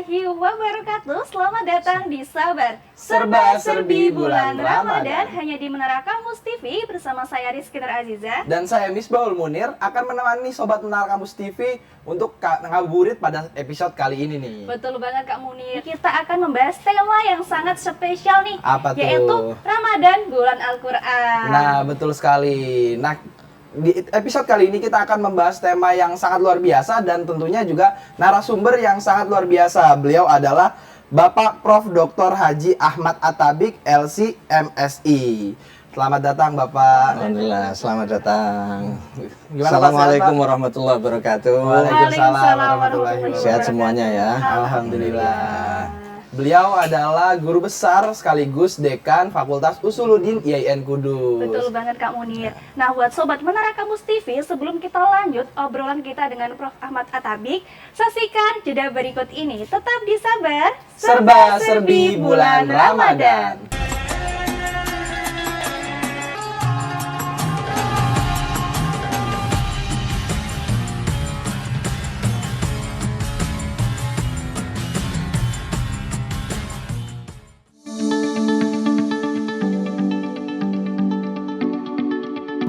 warahmatullahi wabarakatuh. Selamat datang di Sabar Serba-serbi bulan Ramadan. hanya di Menara Kampus TV bersama saya Rizky Nur Aziza. Dan saya Misbahul Munir akan menemani Sobat Menara Kampus TV untuk ngabuburit pada episode kali ini nih. Betul banget Kak Munir. Kita akan membahas tema yang sangat spesial nih. Apa tuh? Yaitu Ramadan bulan Al-Quran. Nah, betul sekali. Nah, di episode kali ini kita akan membahas tema yang sangat luar biasa dan tentunya juga narasumber yang sangat luar biasa. Beliau adalah Bapak Prof. Dr. Haji Ahmad Atabik, LC MSI. Selamat datang Bapak. Alhamdulillah, selamat datang. Gimana, Pak, Assalamualaikum sehat, Pak? warahmatullahi wabarakatuh. Waalaikumsalam warahmatullahi wabarakatuh. Sehat semuanya ya. Alhamdulillah. Beliau adalah guru besar sekaligus dekan Fakultas Usuluddin IAIN Kudus. Betul banget Kak Munir. Nah, buat Sobat Menara Kampus TV, sebelum kita lanjut obrolan kita dengan Prof. Ahmad Atabik, saksikan jeda berikut ini. Tetap di Sabar Serba-serbi bulan Ramadan.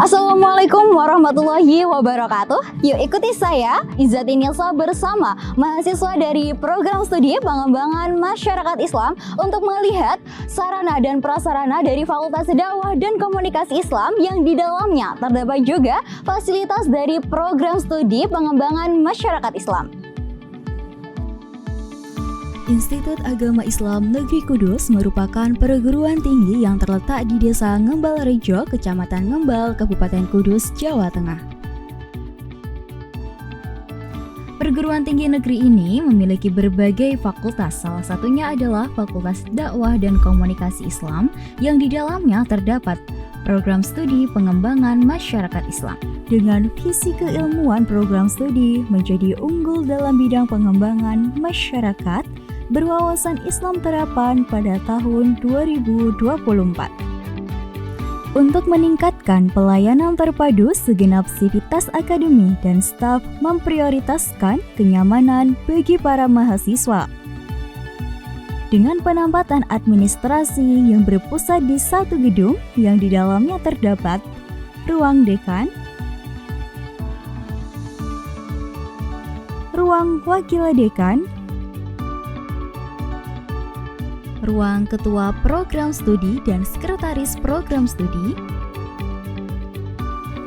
Assalamualaikum warahmatullahi wabarakatuh. Yuk ikuti saya, Izzati Nilsa bersama mahasiswa dari Program Studi Pengembangan Masyarakat Islam untuk melihat sarana dan prasarana dari Fakultas Dakwah dan Komunikasi Islam yang di dalamnya terdapat juga fasilitas dari Program Studi Pengembangan Masyarakat Islam. Institut Agama Islam Negeri Kudus merupakan perguruan tinggi yang terletak di Desa Ngembal Rejo, Kecamatan Ngembal, Kabupaten Kudus, Jawa Tengah. Perguruan tinggi negeri ini memiliki berbagai fakultas, salah satunya adalah Fakultas Dakwah dan Komunikasi Islam yang di dalamnya terdapat program studi pengembangan masyarakat Islam. Dengan visi keilmuan program studi menjadi unggul dalam bidang pengembangan masyarakat, berwawasan Islam terapan pada tahun 2024. Untuk meningkatkan pelayanan terpadu, segenap sivitas akademi dan staf memprioritaskan kenyamanan bagi para mahasiswa. Dengan penempatan administrasi yang berpusat di satu gedung yang di dalamnya terdapat ruang dekan, ruang wakil dekan, ruang ketua program studi dan sekretaris program studi,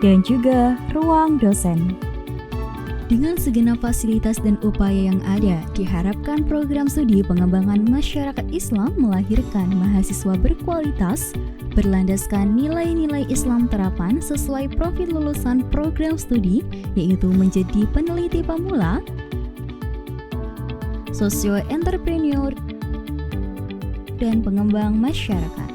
dan juga ruang dosen. Dengan segenap fasilitas dan upaya yang ada, diharapkan program studi pengembangan masyarakat Islam melahirkan mahasiswa berkualitas, berlandaskan nilai-nilai Islam terapan sesuai profil lulusan program studi, yaitu menjadi peneliti pemula, socio-entrepreneur, dan pengembang masyarakat.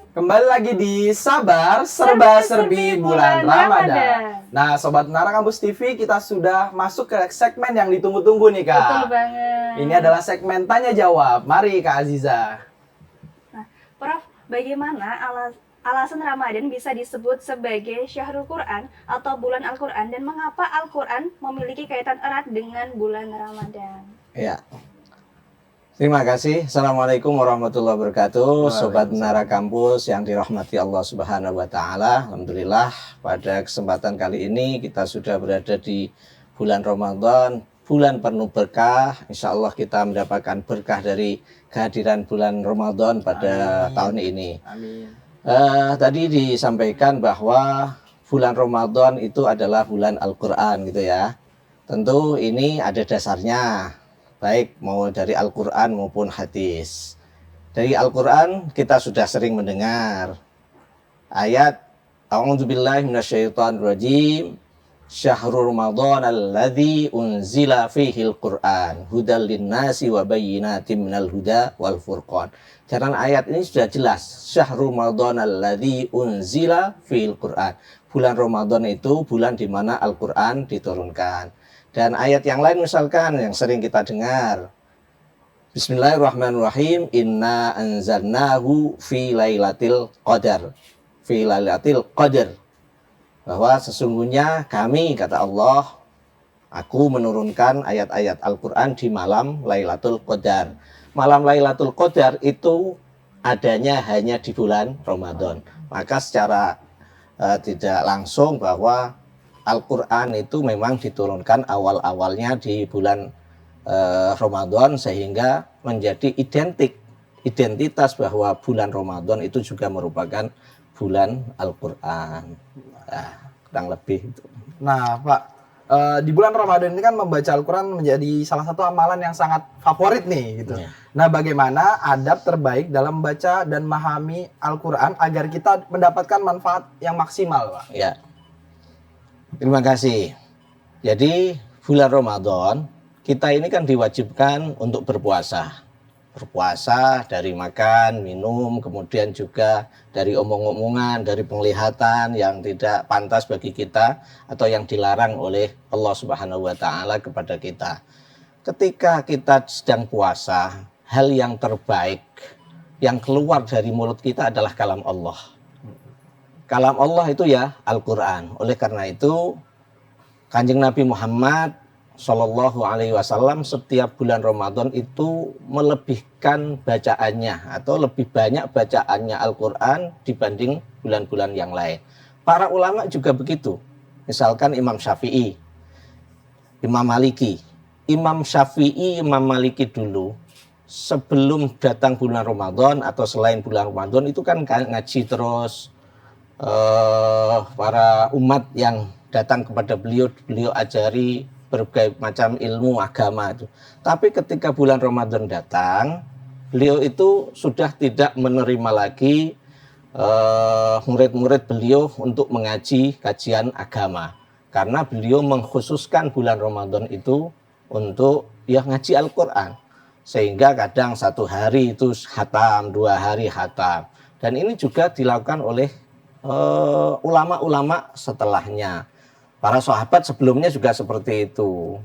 Kembali lagi di Sabar Serba-serbi bulan Ramadan. Nah, Sobat Menara Kampus TV, kita sudah masuk ke segmen yang ditunggu-tunggu nih, Kak. Betul banget. Ini adalah segmen tanya jawab. Mari Kak Aziza. Nah, Prof, bagaimana alasan Ramadan bisa disebut sebagai Syahrul Quran atau bulan Al-Quran, dan mengapa Al-Quran memiliki kaitan erat dengan bulan Ramadan? Ya. Terima kasih. Assalamualaikum warahmatullahi wabarakatuh. Sobat Menara Kampus yang dirahmati Allah Subhanahu wa taala. Alhamdulillah pada kesempatan kali ini kita sudah berada di bulan Ramadan, bulan penuh berkah. Insya Allah kita mendapatkan berkah dari kehadiran bulan Ramadan pada tahun ini. Amin. Tadi disampaikan bahwa bulan Ramadan itu adalah bulan Al-Quran gitu ya. Tentu ini ada dasarnya, baik mau dari Al-Quran maupun hadis. Dari Al-Quran kita sudah sering mendengar ayat A'udzubillahi minasyaitonirrajim, Syahrul Ramadan alladzi unzila fihil Qur'an hudal linnasi wa bayyinatin minal huda wal furqan. Karena ayat ini sudah jelas, Syahrul Ramadan alladzi unzila fihil Qur'an. Bulan Ramadan itu bulan di mana Al-Qur'an diturunkan. Dan ayat yang lain misalkan yang sering kita dengar, Bismillahirrahmanirrahim, inna anzalnahu fi lailatul qadar. Fi lailatul qadar. Bahwa sesungguhnya kami, kata Allah, aku menurunkan ayat-ayat Al-Quran di malam Lailatul Qadar. Malam Lailatul Qadar itu adanya hanya di bulan Ramadan. Maka secara tidak langsung bahwa Al-Quran itu memang diturunkan awal-awalnya di bulan Ramadan, sehingga menjadi identitas bahwa bulan Ramadan itu juga merupakan bulan Al-Quran. Nah, kurang lebih itu. Nah, Pak, di bulan Ramadan ini kan membaca Al-Quran menjadi salah satu amalan yang sangat favorit nih gitu. Ya. Nah, bagaimana adab terbaik dalam membaca dan memahami Al-Quran agar kita mendapatkan manfaat yang maksimal, Pak? Ya. Terima kasih. Jadi bulan Ramadan kita ini kan diwajibkan untuk berpuasa. Berpuasa dari makan, minum, kemudian juga dari omong-omongan, dari penglihatan yang tidak pantas bagi kita atau yang dilarang oleh Allah Subhanahu wa taala kepada kita. Ketika kita sedang puasa, hal yang terbaik yang keluar dari mulut kita adalah kalam Allah. Kalam Allah itu ya Al-Qur'an. Oleh karena itu Kanjeng Nabi Muhammad Shallallahu Alaihi Wasallam setiap bulan Ramadan itu melebihkan bacaannya atau lebih banyak bacaannya Al-Quran dibanding bulan-bulan yang lain. Para ulama juga begitu. Misalkan Imam Syafi'i, Imam Maliki. Imam Syafi'i, Imam Maliki dulu sebelum datang bulan Ramadan atau selain bulan Ramadan itu kan ngaji terus. Para umat yang datang kepada beliau ajari berbagai macam ilmu agama itu. Tapi ketika bulan Ramadan datang, beliau itu sudah tidak menerima lagi murid-murid beliau untuk mengaji kajian agama. Karena beliau mengkhususkan bulan Ramadan itu untuk ya ngaji Al-Quran. Sehingga kadang 1 hari itu khatam, 2 hari khatam. Dan ini juga dilakukan oleh ulama-ulama setelahnya. Para sahabat sebelumnya juga seperti itu.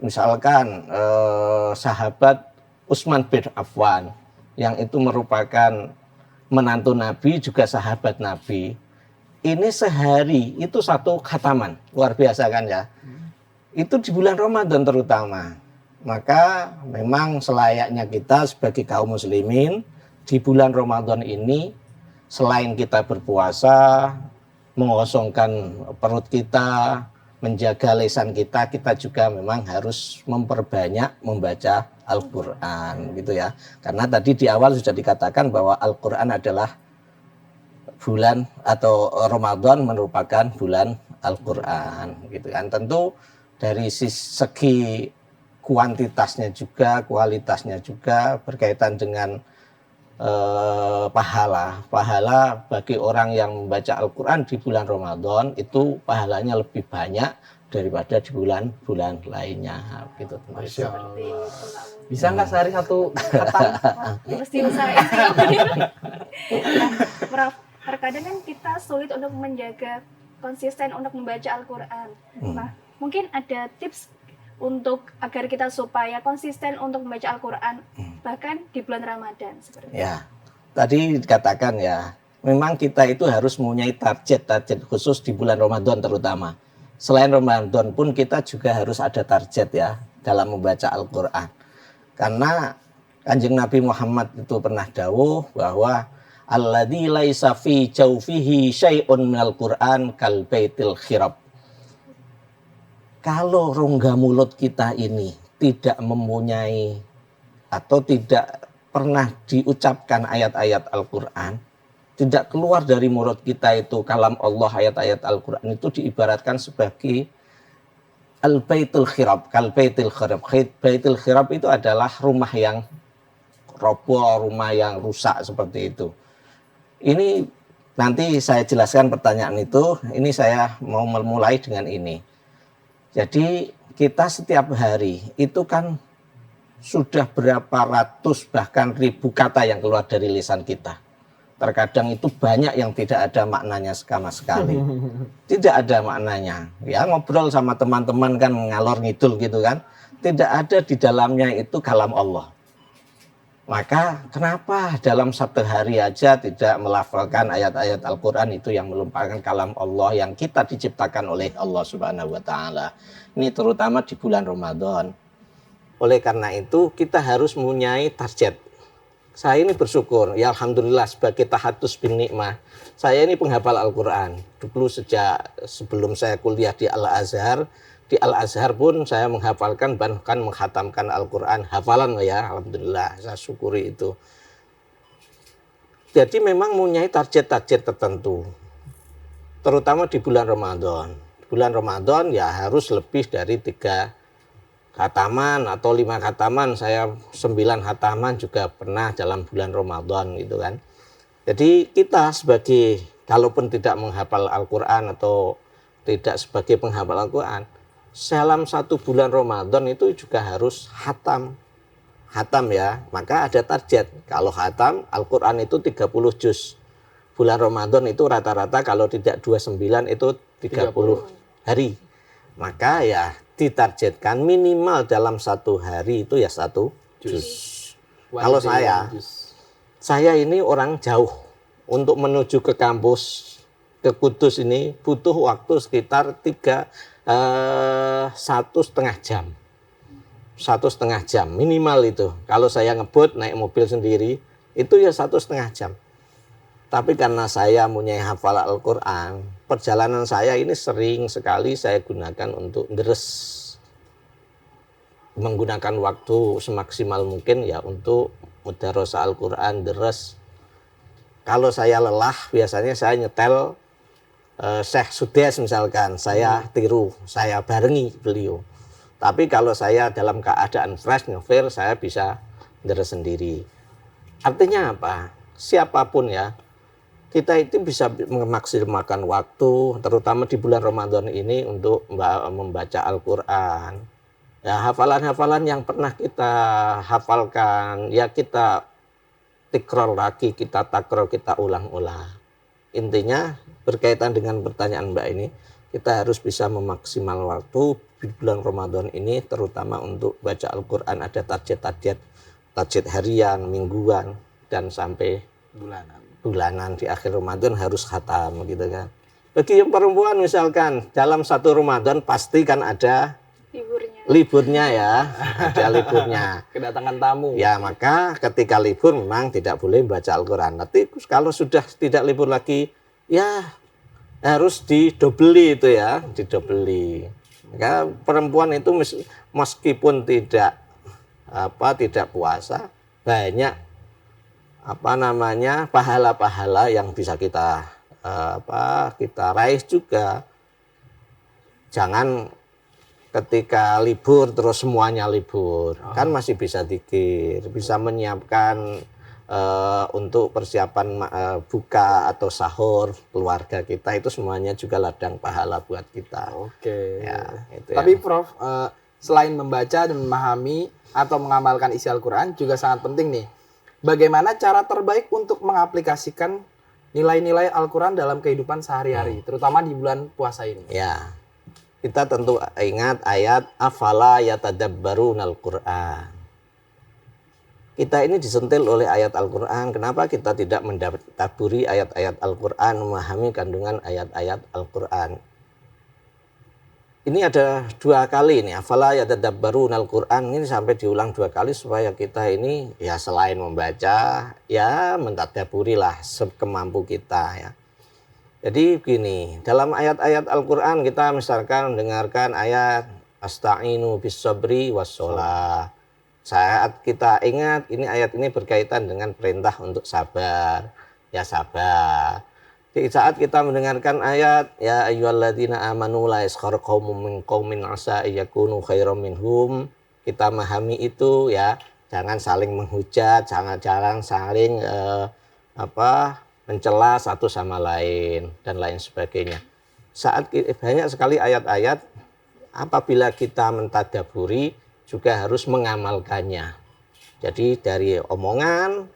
Misalkan sahabat Utsman bin Affan yang itu merupakan menantu Nabi juga sahabat Nabi. Ini sehari itu 1 khataman, luar biasa kan ya. Itu di bulan Ramadan terutama. Maka memang selayaknya kita sebagai kaum muslimin di bulan Ramadan ini selain kita berpuasa, mengosongkan perut kita, menjaga lisan kita, kita juga memang harus memperbanyak membaca Al-Quran gitu ya. Karena tadi di awal sudah dikatakan bahwa Al-Quran adalah bulan atau Ramadan merupakan bulan Al-Quran gitu kan. Tentu dari segi kuantitasnya juga, kualitasnya juga berkaitan dengan pahala bagi orang yang membaca Al-Quran di bulan Ramadan itu pahalanya lebih banyak daripada di bulan-bulan lainnya gitu. Masya Allah. Bisa nggak sehari 1 khatam? Mesti usahain sih. Nah, Prof, terkadang kan kita sulit untuk menjaga konsisten untuk membaca Al-Quran. Nah, mungkin ada tips untuk agar kita supaya konsisten untuk membaca Al-Quran bahkan di bulan Ramadan seperti itu. Ya, tadi dikatakan ya, memang kita itu harus mempunyai target khusus di bulan Ramadan terutama. Selain Ramadan pun kita juga harus ada target ya dalam membaca Al-Quran. Karena Kanjeng Nabi Muhammad itu pernah dawuh bahwa alladzi laisa fi jawfihi syai'un minal Qur'an kal baitil khirab. Kalau rongga mulut kita ini tidak mempunyai atau tidak pernah diucapkan ayat-ayat Al-Quran, tidak keluar dari mulut kita itu kalam Allah, ayat-ayat Al-Quran itu diibaratkan sebagai al-baitul khirab, kal-baitil khirab. Baitul khirab itu adalah rumah yang roboh, rumah yang rusak seperti itu. Ini nanti saya jelaskan pertanyaan itu, ini saya mau memulai dengan ini. Jadi kita setiap hari itu kan sudah berapa ratus bahkan ribu kata yang keluar dari lisan kita. terkadang itu banyak yang tidak ada maknanya sama sekali. Tidak ada maknanya. Ya ngobrol sama teman-teman kan ngalor ngidul gitu kan. Tidak ada di dalamnya itu kalam Allah. Maka kenapa dalam satu hari aja tidak melafalkan ayat-ayat Al-Quran itu yang melupakan kalam Allah yang kita diciptakan oleh Allah Subhanahu wa Ta'ala. Ini terutama di bulan Ramadan. Oleh karena itu kita harus mempunyai target. Saya ini bersyukur, ya alhamdulillah sebagai tahatus bin nikmah. Saya ini penghafal Al-Quran. Dulu sejak sebelum saya kuliah di Al-Azhar, di Al-Azhar pun saya menghafalkan bahkan menghatamkan Al-Quran. Hafalan ya, alhamdulillah saya syukuri itu. Jadi memang mempunyai target-target tertentu. Terutama di bulan Ramadan. Di bulan Ramadan ya harus lebih dari 3 khataman atau 5 khataman, saya 9 khataman juga pernah dalam bulan Ramadan gitu kan. Jadi kita sebagai kalaupun tidak menghafal Al-Quran atau tidak sebagai penghafal Al-Quran, dalam 1 bulan Ramadan itu juga harus khatam. Khatam ya, maka ada target. Kalau khatam Al-Quran itu 30 juz. Bulan Ramadan itu rata-rata kalau tidak 29 itu 30 hari. Maka ya ditargetkan minimal dalam 1 hari itu ya 1 juz. Kalau saya ini orang jauh, untuk menuju ke kampus ke Kudus ini butuh waktu sekitar 1,5 jam. 1,5 jam minimal itu. Kalau saya ngebut naik mobil sendiri itu ya 1,5 jam. Tapi karena saya punya hafal Al-Quran, perjalanan saya ini sering sekali saya gunakan untuk deres. Menggunakan waktu semaksimal mungkin ya untuk mudarasah Al-Quran, deres. Kalau saya lelah, biasanya saya nyetel Syekh Sudes misalkan, saya tiru, saya barengi beliau. Tapi kalau saya dalam keadaan fresh, ngefir, saya bisa deres sendiri. Artinya apa? Siapapun ya, kita itu bisa memaksimalkan waktu, terutama di bulan Ramadan ini untuk membaca Al-Quran. Ya, hafalan-hafalan yang pernah kita hafalkan, ya kita tikror lagi, kita takror, kita ulang-ulang. Intinya berkaitan dengan pertanyaan Mbak ini, kita harus bisa memaksimal waktu di bulan Ramadan ini, terutama untuk baca Al-Quran. Ada target harian, mingguan, dan sampai bulanan di akhir Ramadan harus khatam gitu kan. Bagi yang perempuan misalkan dalam 1 Ramadan pasti kan ada liburnya ya, ada liburnya. Kedatangan tamu. Ya maka ketika libur memang tidak boleh membaca Al-Quran. Nanti kalau sudah tidak libur lagi ya harus didobeli itu ya, didobeli. Maka perempuan itu meskipun tidak puasa, banyak pahala-pahala yang bisa kita raih juga. Jangan ketika libur terus semuanya libur. Kan masih bisa zikir, bisa menyiapkan untuk persiapan buka atau sahur keluarga kita, itu semuanya juga ladang pahala buat kita. Oke. Ya, itu Tapi ya. Prof, selain membaca dan memahami atau mengamalkan isi Al-Quran juga sangat penting nih. Bagaimana cara terbaik untuk mengaplikasikan nilai-nilai Al-Quran dalam kehidupan sehari-hari, terutama di bulan puasa ini? Ya, kita tentu ingat ayat afala yatadabbarunal Qur'an. Kita ini disentil oleh ayat Al-Quran. Kenapa kita tidak mendaburi ayat-ayat Al-Quran, memahami kandungan ayat-ayat Al-Quran? Ini ada 2 kali nih, afala yatadabbarunal Qur'an, ini sampai diulang 2 kali supaya kita ini ya selain membaca ya mentadaburi lah sekemampu kita ya. Jadi begini, dalam ayat-ayat Al-Quran kita misalkan mendengarkan ayat asta'inu bis sabri was sholah. Saat kita ingat ini ayat ini berkaitan dengan perintah untuk sabar, ya sabar. Di saat kita mendengarkan ayat ya ayyuhalladzina amanu la yaskhar qaumun min qaumin asa yakunu khairam minhum, kita memahami itu ya, jangan saling menghujat, jangan saling mencela satu sama lain dan lain sebagainya. Saat banyak sekali ayat-ayat apabila kita mentadaburi juga harus mengamalkannya. Jadi dari omongan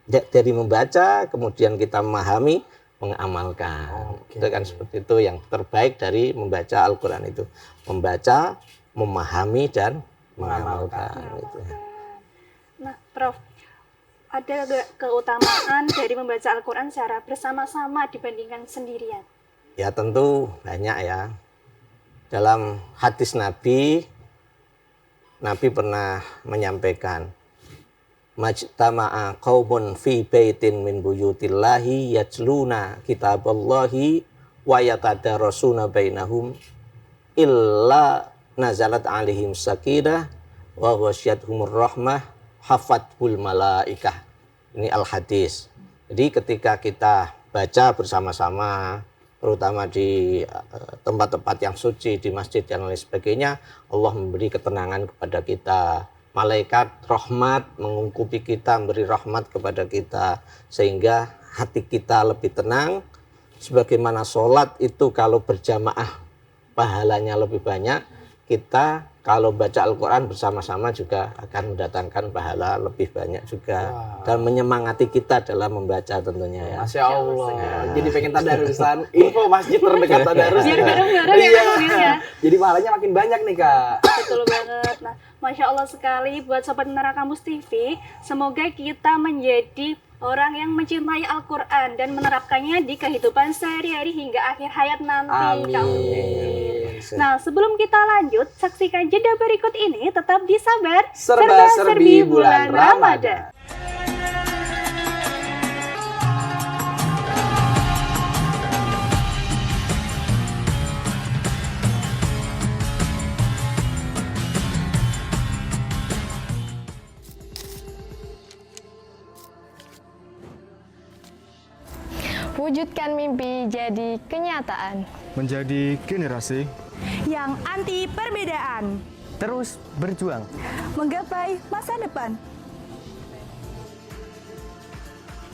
dari membaca kemudian kita memahami, mengamalkan. Oke. Itu kan seperti itu yang terbaik dari membaca Al-Qur'an itu. Membaca, memahami dan mengamalkan gitu. Nah, Prof, ada gak keutamaan dari membaca Al-Quran secara bersama-sama dibandingkan sendirian? Ya tentu banyak ya. Dalam hadis Nabi pernah menyampaikan, majtama'a qaumun fi baitin min buyutillahi yajluna kitaballahi wa yatadarasuna bainahum illa nazalat alaihim sakinah wa ghasyiyatuhumur rahmah hafathul malaikah. Ini al-hadis. Jadi ketika kita baca bersama-sama, terutama di tempat-tempat yang suci, di masjid dan lain sebagainya, Allah memberi ketenangan kepada kita. Malaikat rahmat mengungkupi kita, memberi rahmat kepada kita, sehingga hati kita lebih tenang. Sebagaimana sholat itu kalau berjamaah pahalanya lebih banyak, kita kalau baca Al-Quran bersama-sama juga akan mendatangkan pahala lebih banyak juga. Wow. Dan menyemangati kita dalam membaca tentunya ya. Masya Allah. Jadi pengen tadarusan. Info masjid terdekat tadarus. Biar bareng-bareng ya, Kak Udin ya. Jadi pahalanya makin banyak nih Kak. Betul banget. Nah, Masya Allah sekali buat Sobat Menara Kampus TV. Semoga kita menjadi orang yang mencintai Al-Quran dan menerapkannya di kehidupan sehari-hari hingga akhir hayat nanti. Kak Udin. Nah, sebelum kita lanjut, saksikan jeda berikut ini. Tetap di Sabar Serba-serbi bulan Ramadan. Wujudkan mimpi jadi kenyataan. Menjadi generasi yang anti perbedaan, terus berjuang. menggapai masa depan.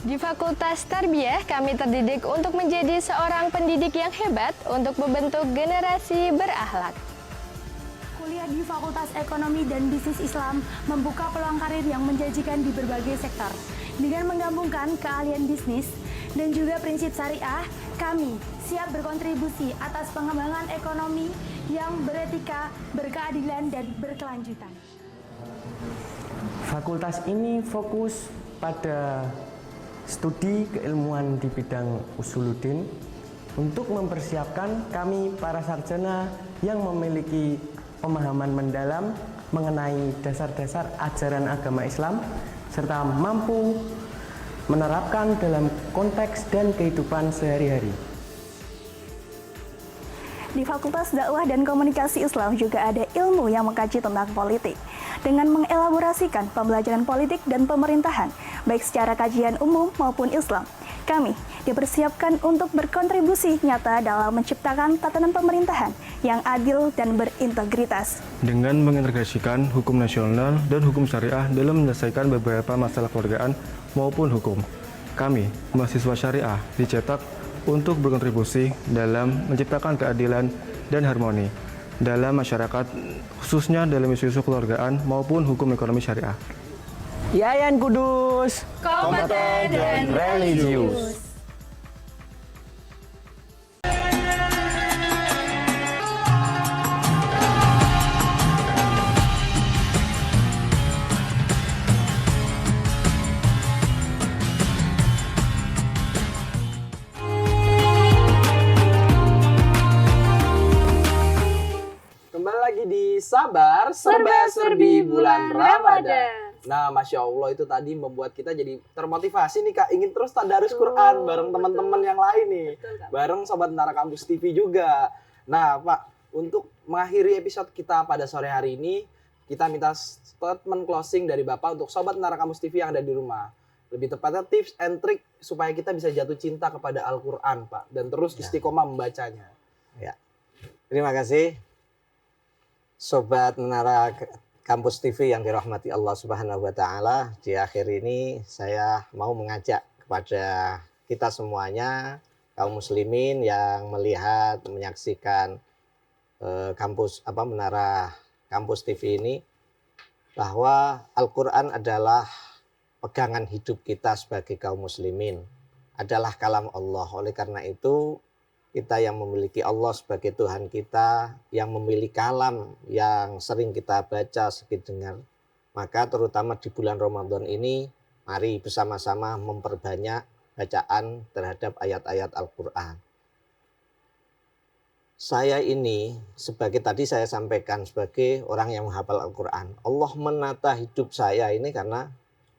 Di Fakultas Tarbiyah, kami terdidik untuk menjadi seorang pendidik yang hebat untuk membentuk generasi berakhlak. Kuliah di Fakultas Ekonomi dan Bisnis Islam membuka peluang karir yang menjanjikan di berbagai sektor. Dengan menggabungkan keahlian bisnis dan juga prinsip syariah, kami siap berkontribusi atas pengembangan ekonomi yang beretika, berkeadilan, dan berkelanjutan. Fakultas ini fokus pada studi keilmuan di bidang usuluddin untuk mempersiapkan kami para sarjana yang memiliki pemahaman mendalam mengenai dasar-dasar ajaran agama Islam serta mampu menerapkan dalam konteks dan kehidupan sehari-hari. Di Fakultas Dakwah dan Komunikasi Islam juga ada ilmu yang mengkaji tentang politik. Dengan mengelaborasikan pembelajaran politik dan pemerintahan, baik secara kajian umum maupun Islam, kami dipersiapkan untuk berkontribusi nyata dalam menciptakan tatanan pemerintahan yang adil dan berintegritas. Dengan mengintegrasikan hukum nasional dan hukum syariah dalam menyelesaikan beberapa masalah kewargaan maupun hukum, kami, mahasiswa syariah, dicetak untuk berkontribusi dalam menciptakan keadilan dan harmoni dalam masyarakat, khususnya dalam isu-isu kekeluargaan maupun hukum ekonomi syariah. Yayan Kudus, kompeten dan religius. Kembali lagi di Sabar Serba-serbi bulan Ramadan. Nah, Masya Allah itu tadi membuat kita jadi termotivasi nih Kak, ingin terus tadarus Quran bareng teman-teman yang lain nih. Bareng Sobat Menara Kampus TV juga. Nah Pak, untuk mengakhiri episode kita pada sore hari ini, kita minta statement closing dari Bapak untuk Sobat Menara Kampus TV yang ada di rumah. Lebih tepatnya tips and trick supaya kita bisa jatuh cinta kepada Al-Quran Pak, dan terus istiqomah membacanya. Ya. Terima kasih Sobat Menara Kampus TV yang dirahmati Allah Subhanahu wa taala. Di akhir ini saya mau mengajak kepada kita semuanya, kaum muslimin yang melihat, menyaksikan Menara Kampus TV ini, bahwa Al-Qur'an adalah pegangan hidup kita sebagai kaum muslimin adalah kalam Allah. Oleh karena itu, kita yang memiliki Allah sebagai Tuhan kita, yang memiliki kalam yang sering kita baca, sering dengar, maka terutama di bulan Ramadan ini, mari bersama-sama memperbanyak bacaan terhadap ayat-ayat Al-Quran. Saya ini, tadi saya sampaikan sebagai orang yang menghafal Al-Quran. Allah menata hidup saya ini karena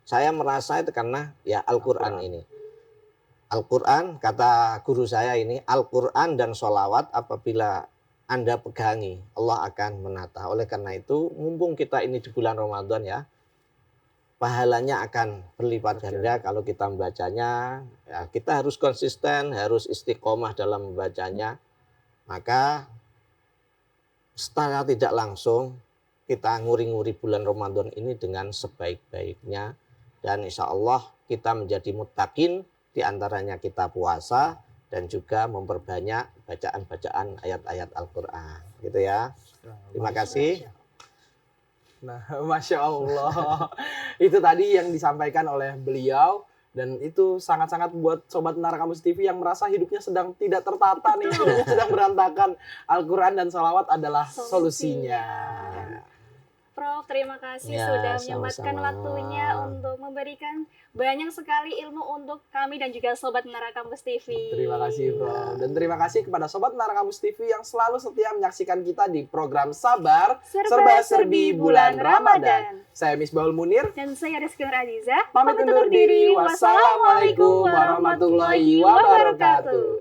saya merasa itu karena ya Al-Quran ini. Al-Quran, kata guru saya ini, Al-Quran dan sholawat apabila Anda pegangi, Allah akan menata. Oleh karena itu, mumpung kita ini di bulan Ramadan ya, pahalanya akan berlipat ganda kalau kita membacanya. Ya, kita harus konsisten, harus istiqomah dalam membacanya. Maka secara tidak langsung kita nguri-nguri bulan Ramadan ini dengan sebaik-baiknya. Dan insya Allah kita menjadi muttaqin, diantaranya kita puasa dan juga memperbanyak bacaan-bacaan ayat-ayat Al-Quran. Gitu ya. Terima kasih. Nah, Masya Allah. Itu tadi yang disampaikan oleh beliau. Dan itu sangat-sangat buat Sobat Menara Kampus TV yang merasa hidupnya sedang tidak tertata nih. Hidupnya sedang berantakan. Al-Quran dan sholawat adalah solusinya. Prof, terima kasih Ya, sudah menyempatkan sama-sama. waktunya untuk memberikan banyak sekali ilmu untuk kami dan juga Sobat Menara Kampus TV. Terima kasih, Bro. Dan terima kasih kepada Sobat Menara Kampus TV yang selalu setia menyaksikan kita di program Sabar Serba-Serbi Bulan Ramadan. Saya Misbahul Munir. Dan saya Rizky Nur Aziza. Pamit undur diri. Wassalamualaikum warahmatullahi wabarakatuh.